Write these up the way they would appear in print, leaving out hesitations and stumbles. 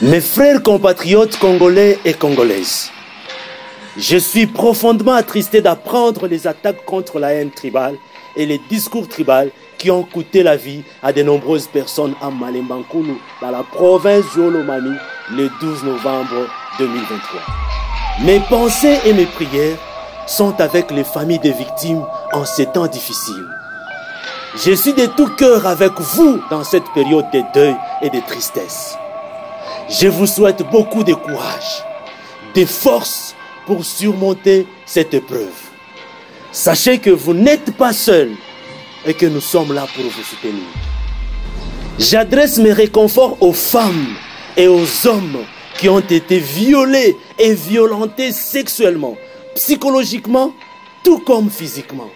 Mes frères compatriotes congolais et congolaises, je suis profondément attristé d'apprendre les attaques contre la haine tribale et les discours tribaux qui ont coûté la vie à de nombreuses personnes à Malembankulu, dans la province d'Olomami, le 12 novembre 2023. Mes pensées et mes prières sont avec les familles des victimes en ces temps difficiles. Je suis de tout cœur avec vous dans cette période de deuil et de tristesse. Je vous souhaite beaucoup de courage, de force pour surmonter cette épreuve. Sachez que vous n'êtes pas seuls et que nous sommes là pour vous soutenir. J'adresse mes réconforts aux femmes et aux hommes qui ont été violés et violentés sexuellement, psychologiquement, tout comme physiquement.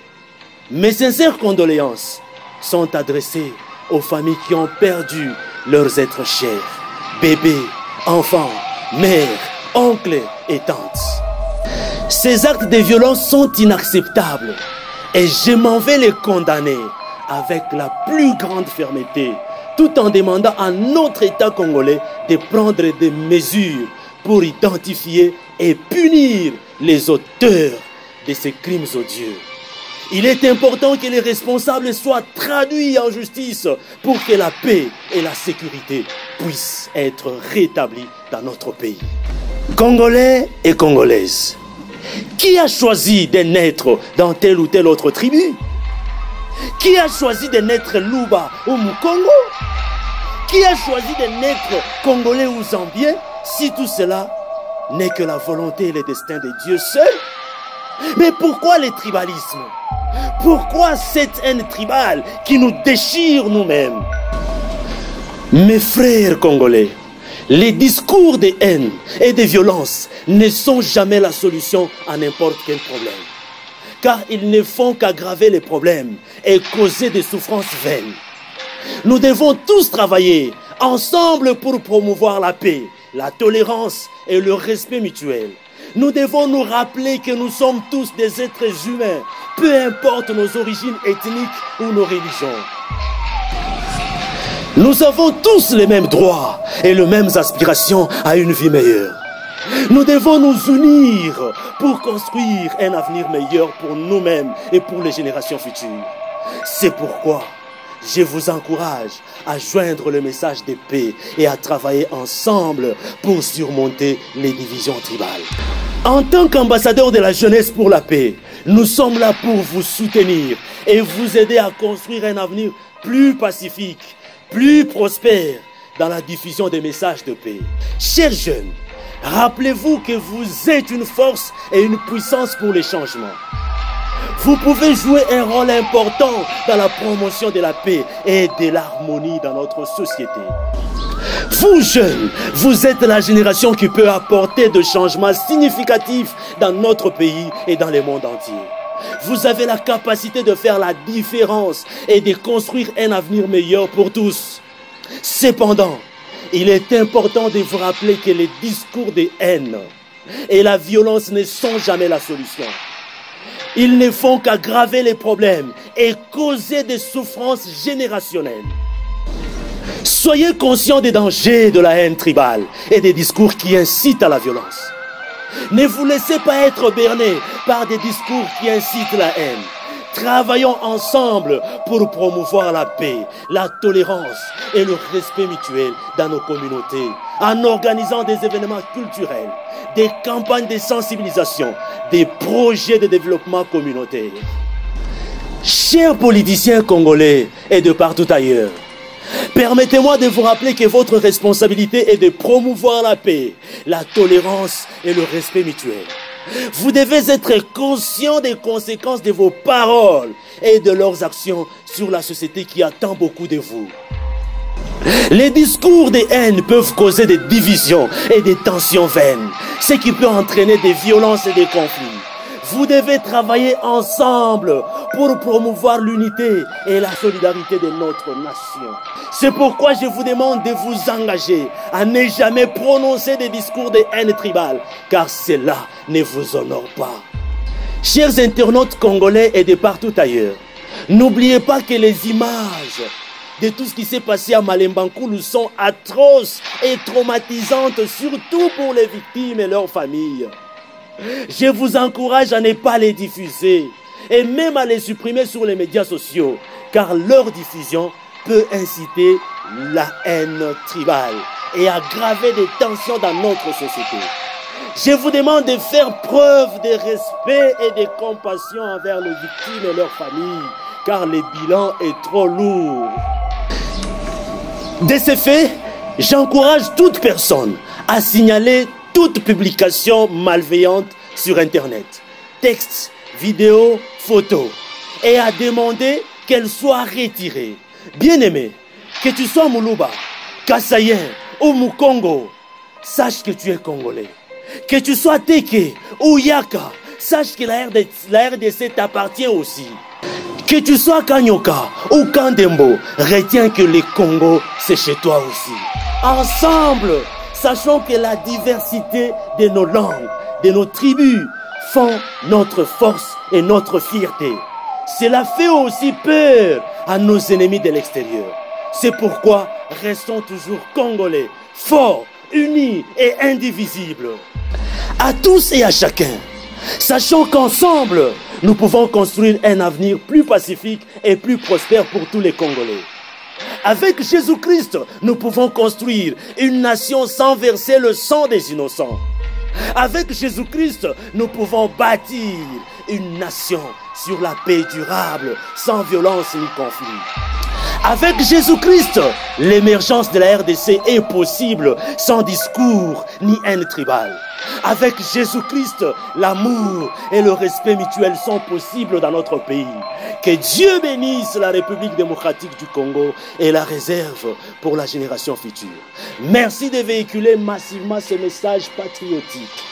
Mes sincères condoléances sont adressées aux familles qui ont perdu leurs êtres chers, bébés, enfants, mères, oncles et tantes. Ces actes de violence sont inacceptables et je m'en vais les condamner avec la plus grande fermeté, tout en demandant à notre État congolais de prendre des mesures pour identifier et punir les auteurs de ces crimes odieux. Il est important que les responsables soient traduits en justice pour que la paix et la sécurité puissent être rétablies dans notre pays. Congolais et Congolaises, qui a choisi de naître dans telle ou telle autre tribu? Qui a choisi de naître Luba ou Mukongo? Qui a choisi de naître Congolais ou Zambien si tout cela n'est que la volonté et le destin de Dieu seul? Mais pourquoi le tribalisme? Pourquoi cette haine tribale qui nous déchire nous-mêmes? Mes frères congolais, les discours de haine et de violence ne sont jamais la solution à n'importe quel problème. Car ils ne font qu'aggraver les problèmes et causer des souffrances vaines. Nous devons tous travailler ensemble pour promouvoir la paix, la tolérance et le respect mutuel. Nous devons nous rappeler que nous sommes tous des êtres humains, peu importe nos origines ethniques ou nos religions. Nous avons tous les mêmes droits et les mêmes aspirations à une vie meilleure. Nous devons nous unir pour construire un avenir meilleur pour nous-mêmes et pour les générations futures. C'est pourquoi je vous encourage à joindre le message de paix et à travailler ensemble pour surmonter les divisions tribales. En tant qu'ambassadeur de la jeunesse pour la paix, nous sommes là pour vous soutenir et vous aider à construire un avenir plus pacifique, plus prospère dans la diffusion des messages de paix. Chers jeunes, rappelez-vous que vous êtes une force et une puissance pour les changements. Vous pouvez jouer un rôle important dans la promotion de la paix et de l'harmonie dans notre société. Vous jeunes, vous êtes la génération qui peut apporter de changements significatifs dans notre pays et dans le monde entier. Vous avez la capacité de faire la différence et de construire un avenir meilleur pour tous. Cependant, il est important de vous rappeler que les discours de haine et la violence ne sont jamais la solution. Ils ne font qu'aggraver les problèmes et causer des souffrances générationnelles. Soyez conscients des dangers de la haine tribale et des discours qui incitent à la violence. Ne vous laissez pas être bernés par des discours qui incitent la haine. Travaillons ensemble pour promouvoir la paix, la tolérance et le respect mutuel dans nos communautés, en organisant des événements culturels, des campagnes de sensibilisation, des projets de développement communautaire. Chers politiciens congolais et de partout ailleurs, permettez-moi de vous rappeler que votre responsabilité est de promouvoir la paix, la tolérance et le respect mutuel. Vous devez être conscient des conséquences de vos paroles et de leurs actions sur la société qui attend beaucoup de vous. Les discours de haine peuvent causer des divisions et des tensions vaines, ce qui peut entraîner des violences et des conflits. Vous devez travailler ensemble pour promouvoir l'unité et la solidarité de notre nation. C'est pourquoi je vous demande de vous engager à ne jamais prononcer des discours de haine tribale, car cela ne vous honore pas. Chers internautes congolais et de partout ailleurs, n'oubliez pas que les images de tout ce qui s'est passé à Malembankoulou sont atroces et traumatisantes, surtout pour les victimes et leurs familles. Je vous encourage à ne pas les diffuser et même à les supprimer sur les médias sociaux, car leur diffusion peut inciter la haine tribale et aggraver des tensions dans notre société. Je vous demande de faire preuve de respect et de compassion envers les victimes et leurs familles, car le bilan est trop lourd. De ce fait, j'encourage toute personne à signaler toute publication malveillante sur Internet, textes, vidéos, photos, et à demander qu'elle soit retirée. Bien-aimé, que tu sois Moulouba, Kassayen ou Mukongo, sache que tu es Congolais. Que tu sois Teke ou Yaka, sache que la RDC t'appartient aussi. Que tu sois Kanyoka ou Kandembo, retiens que le Congo, c'est chez toi aussi. Ensemble, sachons que la diversité de nos langues, de nos tribus, font notre force et notre fierté. Cela fait aussi peur à nos ennemis de l'extérieur. C'est pourquoi restons toujours Congolais, forts, unis et indivisibles. À tous et à chacun, sachons qu'ensemble, nous pouvons construire un avenir plus pacifique et plus prospère pour tous les Congolais. Avec Jésus-Christ, nous pouvons construire une nation sans verser le sang des innocents. Avec Jésus-Christ, nous pouvons bâtir une nation sur la paix durable, sans violence ni conflit. Avec Jésus-Christ, l'émergence de la RDC est possible sans discours ni haine tribale. Avec Jésus-Christ, l'amour et le respect mutuel sont possibles dans notre pays. Que Dieu bénisse la République démocratique du Congo et la réserve pour la génération future. Merci de véhiculer massivement ce message patriotique.